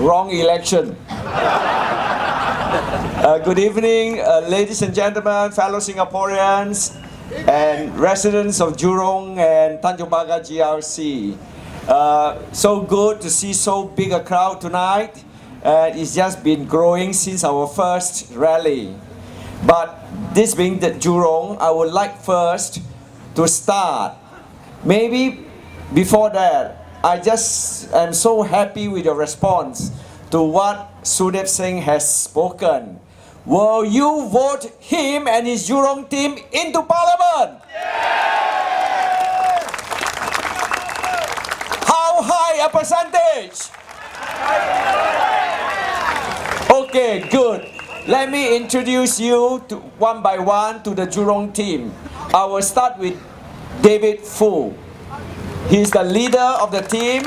Wrong election. Good evening, ladies and gentlemen, fellow Singaporeans, and residents of Jurong and Tanjung Pagar GRC. So good to see so big a crowd tonight. It's just been growing since our first rally. But this being the Jurong, I would like first to start. Maybe before that, I just am so happy with your response to what Sudev Singh has spoken. Will you vote him and his Jurong team into Parliament? Yeah! How high a percentage? Okay, good. Let me introduce you to, one by one to the Jurong team. I will start with David Fu. He's the leader of the team.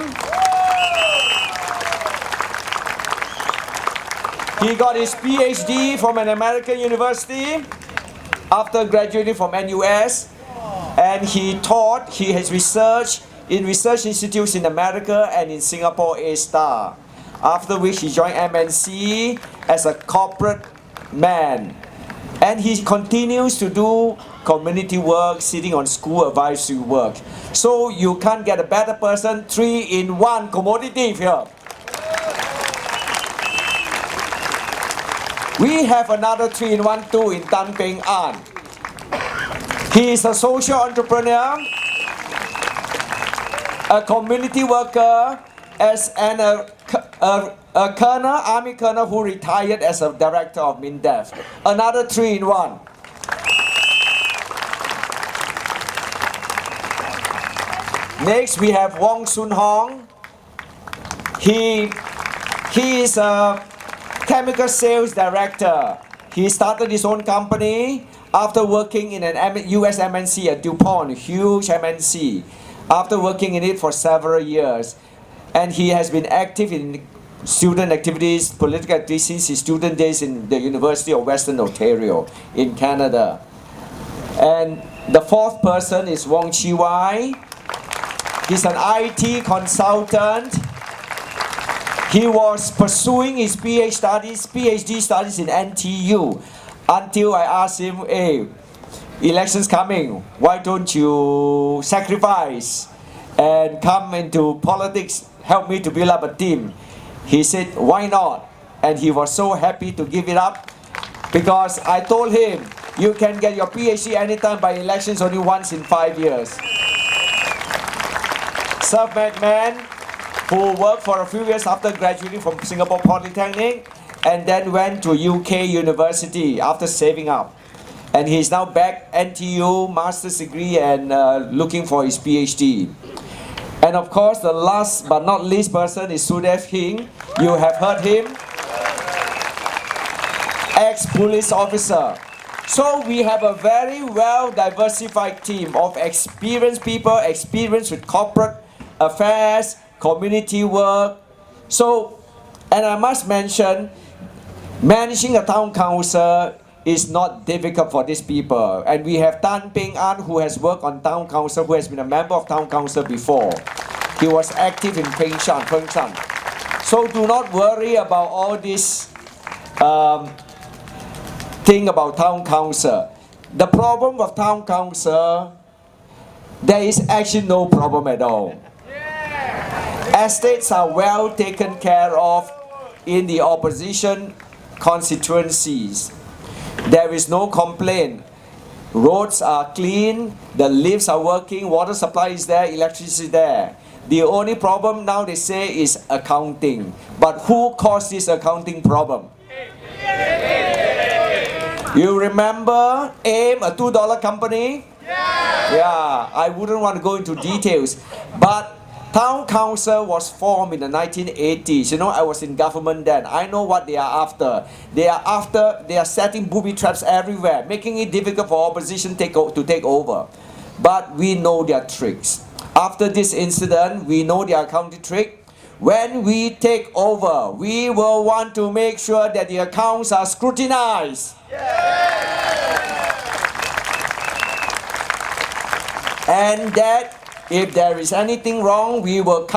He got his PhD from an American university after graduating from NUS, and he has researched in research institutes in America and in Singapore A-Star, after which he joined MNC as a corporate man. And he continues to do community work, sitting on school advisory work. So you can't get a better person, 3-in-1 commodity here. We have another 3-in-1 too in Tan Peng An. He is a social entrepreneur, a community worker, as a colonel, army colonel who retired as a director of MINDEF. Another 3-in-1. Next we have Wong Sun Hong. He is a chemical sales director. He started his own company after working in an US MNC at DuPont, huge MNC, after working in it for several years. And he has been active in student activities, political activities since his student days in the University of Western Ontario in Canada. And the fourth person is Wong Chi Wai. He's an IT consultant. He was pursuing his PhD studies in NTU until I asked him, hey, elections coming, why don't you sacrifice and come into politics, help me to build up a team? He said, why not? And he was so happy to give it up because I told him, you can get your PhD anytime, by elections only once in 5 years. Self-made man who worked for a few years after graduating from Singapore Polytechnic and then went to UK University after saving up. And he's now back NTU, master's degree, and looking for his PhD. And of course, the last but not least person is Sudev Singh. You have heard him. Ex-police officer. So we have a very well diversified team of experienced people, experienced with corporate affairs, community work. So, and I must mention, managing a town council is not difficult for these people. And we have Tan Peng An, who has worked on town council, who has been a member of town council before. He was active in Peng Shan. So do not worry about all this thing about town council. The problem of town council, there is actually no problem at all. Estates are well taken care of in the opposition constituencies. There is no complaint. Roads are clean, the lifts are working, water supply is there, electricity is there. The only problem now, they say, is accounting. But who caused this accounting problem? You remember AIM, a $2 company? Yeah, I wouldn't want to go into details. But town council was formed in the 1980s. You know, I was in government then. I know what they are after. They are setting booby traps everywhere, making it difficult for opposition to take over. But we know their tricks. After this incident, we know their accounting trick. When we take over, we will want to make sure that the accounts are scrutinized. And that if there is anything wrong, we will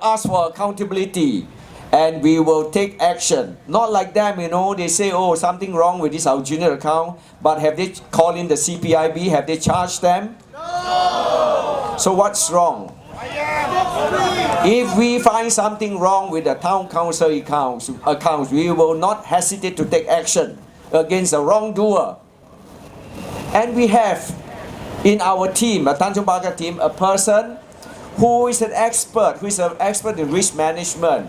ask for accountability. And we will take action. Not like them, you know, they say, oh, something wrong with this our junior account, but have they called in the CPIB? Have they charged them? No! So what's wrong? If we find something wrong with the town council accounts, we will not hesitate to take action against the wrongdoer. And we have in our team, a Tanjung Pagar team, a person who is an expert in risk management.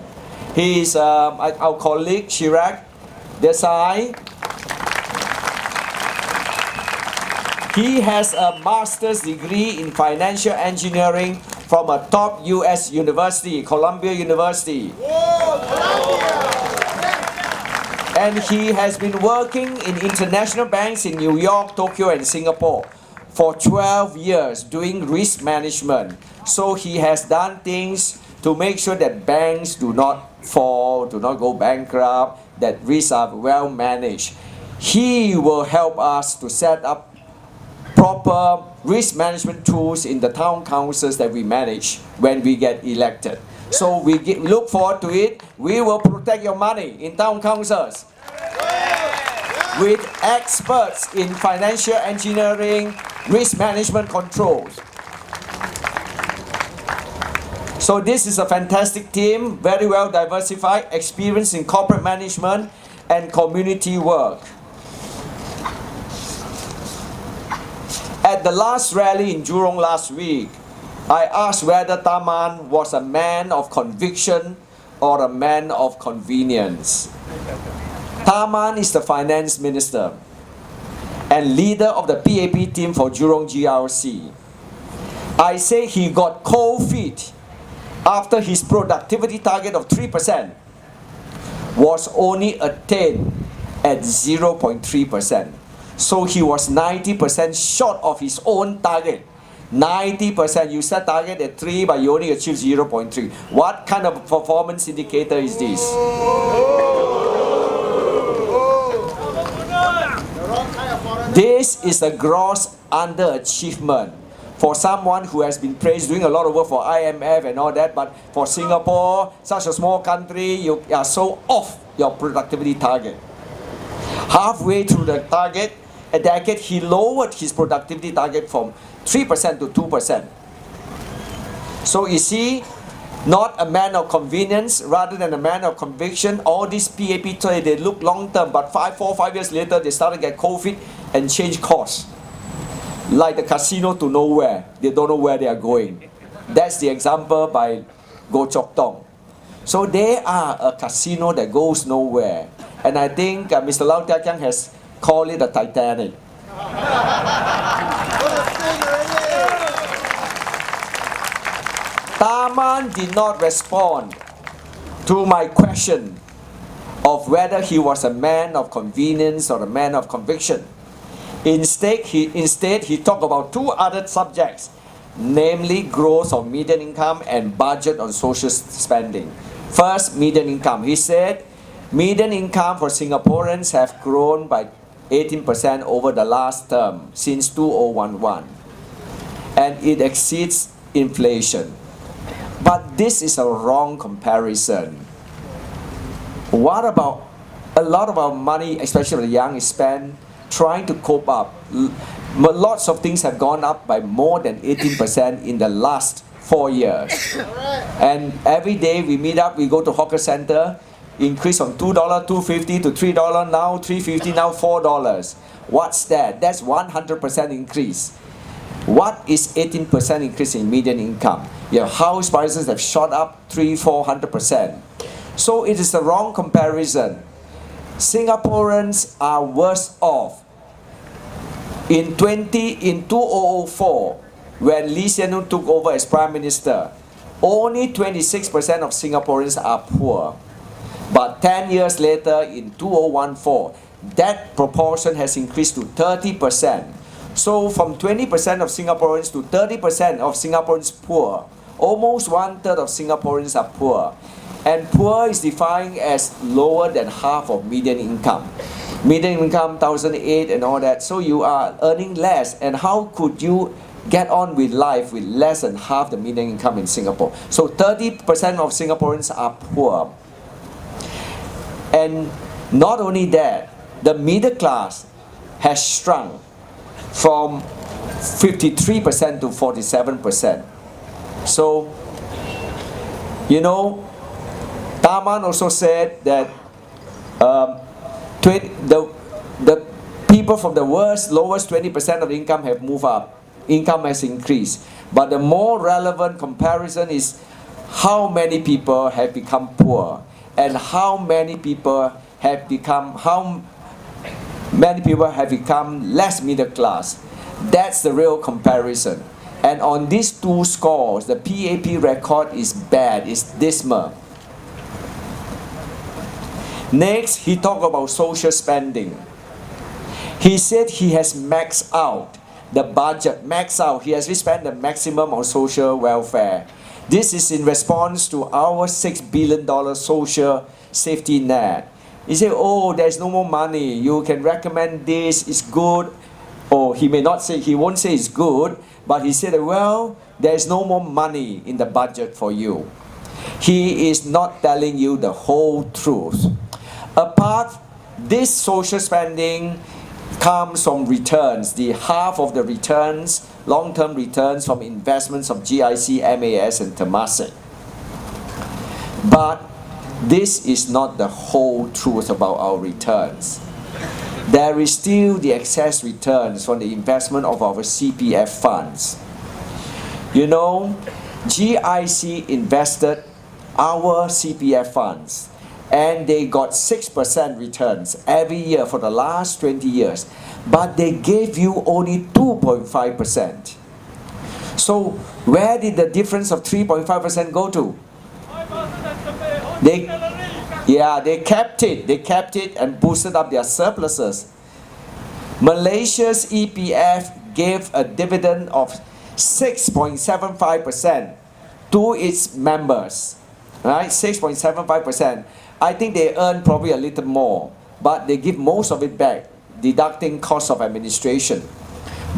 He is our colleague Chirag Desai. He has a master's degree in financial engineering from a top US university, Columbia University. Whoa, And he has been working in international banks in New York, Tokyo, and Singapore for 12 years doing risk management. So he has done things to make sure that banks do not fall, do not go bankrupt, that risks are well managed. He will help us to set up proper risk management tools in the town councils that we manage when we get elected. So we look forward to it. We will protect your money in town councils with experts in financial engineering, risk management controls. So this is a fantastic team, very well diversified, experienced in corporate management and community work. At the last rally in Jurong last week, I asked whether Taman was a man of conviction or a man of convenience. Taman is the finance minister and leader of the PAP team for Jurong GRC. I say he got cold feet after his productivity target of 3% was only attained at 0.3%. So he was 90% short of his own target. 90%, you set target at 3 but you only achieve 0.3. What kind of performance indicator is this? This is a gross underachievement for someone who has been praised, doing a lot of work for IMF and all that, but for Singapore, such a small country, you are so off your productivity target. Halfway through the target, a decade, he lowered his productivity target from 3% to 2%. So you see, not a man of convenience rather than a man of conviction. All these PAP trade, they look long term, but 4 or 5 years later, they started to get COVID and change course. Like the casino to nowhere, they don't know where they are going. That's the example by Goh Chok Tong. So they are a casino that goes nowhere. And I think Mr. Lau Tia Kiang has called it a Titanic. Taman did not respond to my question of whether he was a man of convenience or a man of conviction. Instead, he talked about two other subjects, namely growth of median income and budget on social spending. First, median income. He said, median income for Singaporeans have grown by 18% over the last term since 2011, and it exceeds inflation. But this is a wrong comparison. What about a lot of our money, especially the young, is spent trying to cope up? Lots of things have gone up by more than 18% in the last 4 years. And every day we meet up, we go to hawker center, increase from $2, $2.50 to $3, now $3.50, now $4. What's that? That's 100% increase. What is 18% increase in median income? Your house prices have shot up 300-400%. So it is a wrong comparison. Singaporeans are worse off. In 2004, when Lee Hsien Loong took over as Prime Minister, only 26% of Singaporeans are poor. But 10 years later, in 2014, that proportion has increased to 30%. So from 20% of Singaporeans to 30% of Singaporeans poor. Almost 1/3 of Singaporeans are poor. And poor is defined as lower than half of median income. Median income, 1,008 and all that. So you are earning less. And how could you get on with life with less than half the median income in Singapore? So 30% of Singaporeans are poor. And not only that, the middle class has shrunk from 53% to 47%. So, you know, Taman also said that the people from the lowest 20% of the income have moved up. Income has increased. But the more relevant comparison is how many people have become poor and how many people have become less middle class. That's the real comparison. And on these two scores, the PAP record is bad, it's dismal. Next, he talked about social spending. He said he has maxed out the budget, he has spent the maximum on social welfare. This is in response to our $6 billion social safety net. He said, oh, there's no more money, you can recommend this, it's good. Or he won't say it's good, but he said, well, there's no more money in the budget for you. He is not telling you the whole truth. This social spending comes from returns, the half of the returns, long-term returns from investments of GIC, MAS and Temasek. But this is not the whole truth about our returns. There is still the excess returns from the investment of our CPF funds. You know, GIC invested our CPF funds and they got 6% returns every year for the last 20 years. But they gave you only 2.5%. So where did the difference of 3.5% go to? They kept it and boosted up their surpluses. Malaysia's EPF gave a dividend of 6.75% to its members, right? 6.75%. I think they earn probably a little more, but they give most of it back, deducting cost of administration.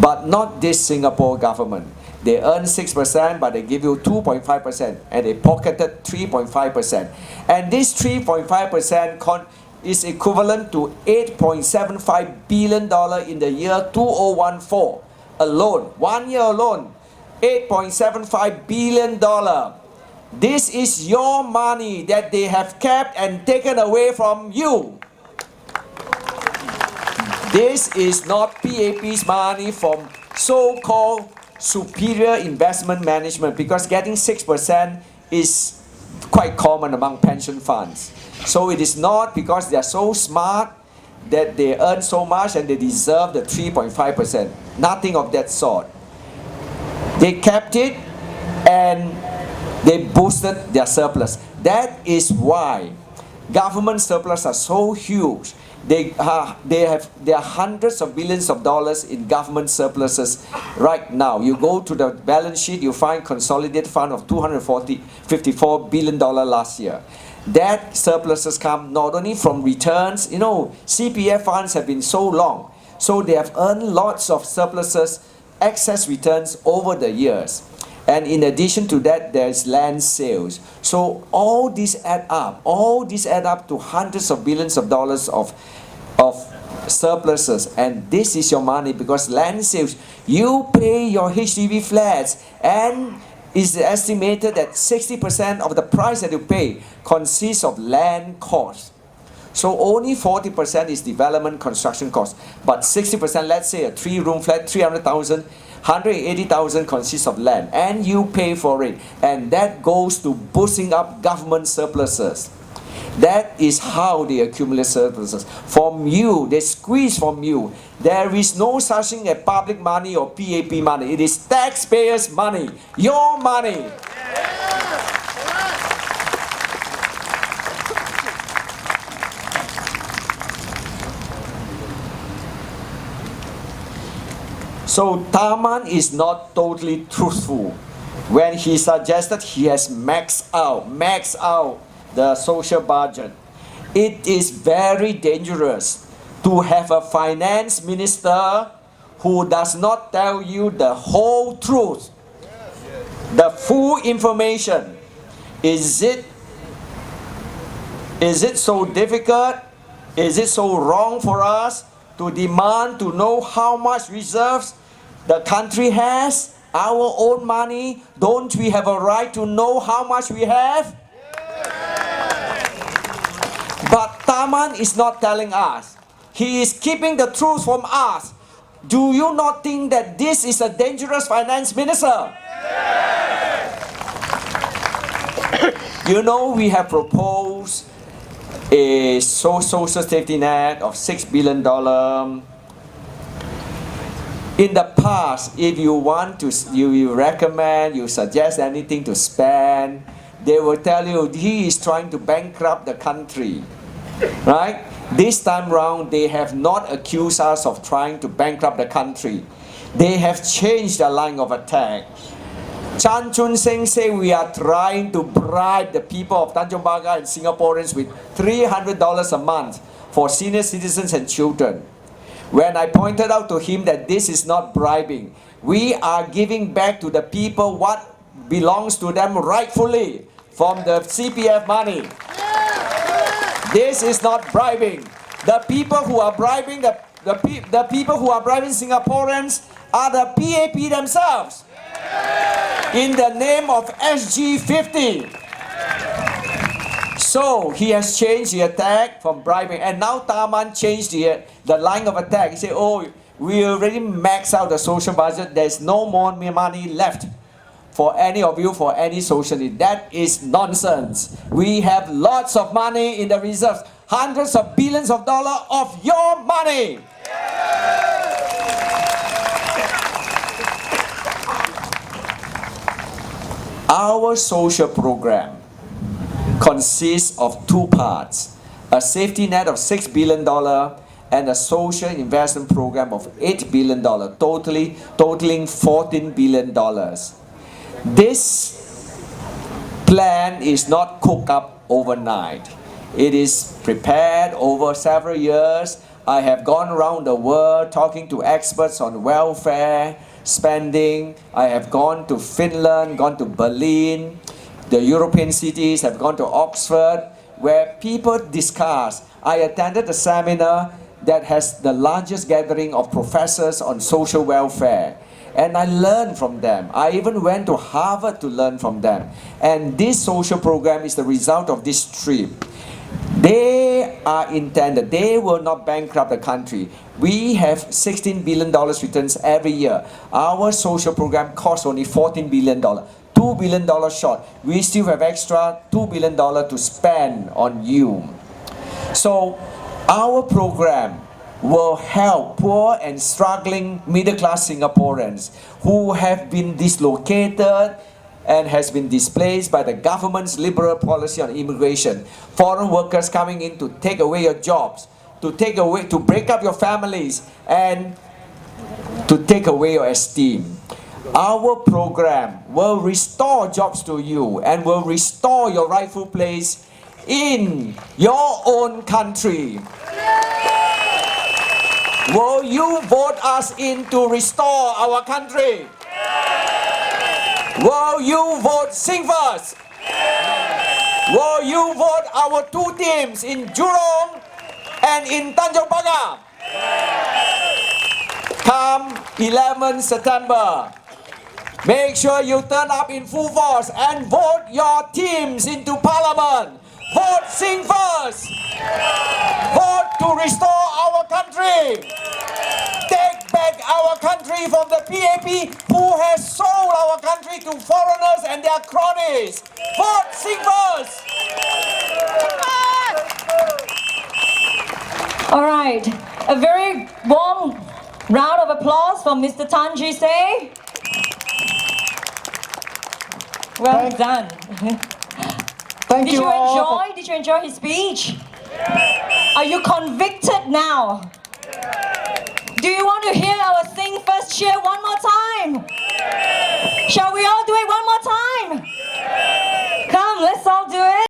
But not this Singapore government. They earn 6%, but they give you 2.5%, and they pocketed 3.5%. And this 3.5% is equivalent to $8.75 billion in the year 2014 alone. 1 year alone, $8.75 billion. This is your money that they have kept and taken away from you. This is not PAP's money from so-called superior investment management, because getting 6% is quite common among pension funds. So it is not because they are so smart that they earn so much and they deserve the 3.5%. Nothing of that sort. They kept it and they boosted their surplus. That is why government surplus are so huge. There are hundreds of billions of dollars in government surpluses right now. You go to the balance sheet, you find consolidated fund of $254 billion last year. That surpluses come not only from returns, you know, CPF funds have been so long, so they have earned lots of surpluses, excess returns over the years. And in addition to that, there's land sales. So all these add up to hundreds of billions of dollars of surpluses. And this is your money, because land sales, you pay your HDB flats, and it's estimated that 60% of the price that you pay consists of land costs. So only 40% is development construction costs. But 60%, let's say a 3-room flat, 300,000, 180,000 consists of land, and you pay for it, and that goes to boosting up government surpluses. That is how they accumulate surpluses. From you, they squeeze from you. There is no such thing as public money or PAP money. It is taxpayers' money, your money. So Taman is not totally truthful when he suggested he has maxed out the social budget. It is very dangerous to have a finance minister who does not tell you the whole truth, the full information. Is it Is it so difficult? Is it so wrong for us to demand to know how much reserves the country has? Our own money? Don't we have a right to know how much we have? But Taman is not telling us. He is keeping the truth from us. Do you not think that this is a dangerous finance minister? You know, we have proposed a social safety net of $6 billion. In the past, if you want to, you recommend, you suggest anything to spend, they will tell you he is trying to bankrupt the country, right? This time round, they have not accused us of trying to bankrupt the country. They have changed the line of attack. Chan Chun Sing say we are trying to bribe the people of Tanjong Pagar and Singaporeans with $300 a month for senior citizens and children. When I pointed out to him that this is not bribing, we are giving back to the people what belongs to them rightfully from the CPF money. This is not bribing. The people who are bribing the people who are bribing Singaporeans are the PAP themselves. In the name of SG50. So he has changed the attack from bribing, and now Taman changed the line of attack. He said, oh, we already maxed out the social budget. There's no more money left for any of you for any social need. That is nonsense. We have lots of money in the reserves, hundreds of billions of dollars of your money. Our social program consists of two parts: a safety net of $6 billion and a social investment program of $8 billion, totaling $14 billion. This plan is not cooked up overnight. It is prepared over several years. I have gone around the world talking to experts on welfare spending. I have gone to Finland, gone to Berlin. The European cities have gone to Oxford, where people discuss. I attended a seminar that has the largest gathering of professors on social welfare, and I learned from them. I even went to Harvard to learn from them. And this social program is the result of this trip. They are intended, they will not bankrupt the country. We have $16 billion returns every year. Our social program costs only $14 billion, $2 billion short. We still have extra $2 billion to spend on you. So our program will help poor and struggling middle-class Singaporeans who have been dislocated and has been displaced by the government's liberal policy on immigration. Foreign workers coming in to take away your jobs, to break up your families, and to take away your esteem. Our program will restore jobs to you and will restore your rightful place in your own country. Will you vote us in to restore our country? Will you vote Sing First? Will you vote our two teams in Jurong and in Tanjong Pagar? Come 11 September, make sure you turn up in full force and vote your teams into Parliament. Vote Sing First. Vote to restore our country. Take back our country from the PAP who has sold our country to foreigners and their cronies. Vote Sing First. All right, a very warm round of applause for Mr. Tan Ji Se. Well done. Thank you all. Did you enjoy his speech? Are you convicted now? Do you want to hear our Sing First cheer one more time? Shall we all do it one more time? Come, let's all do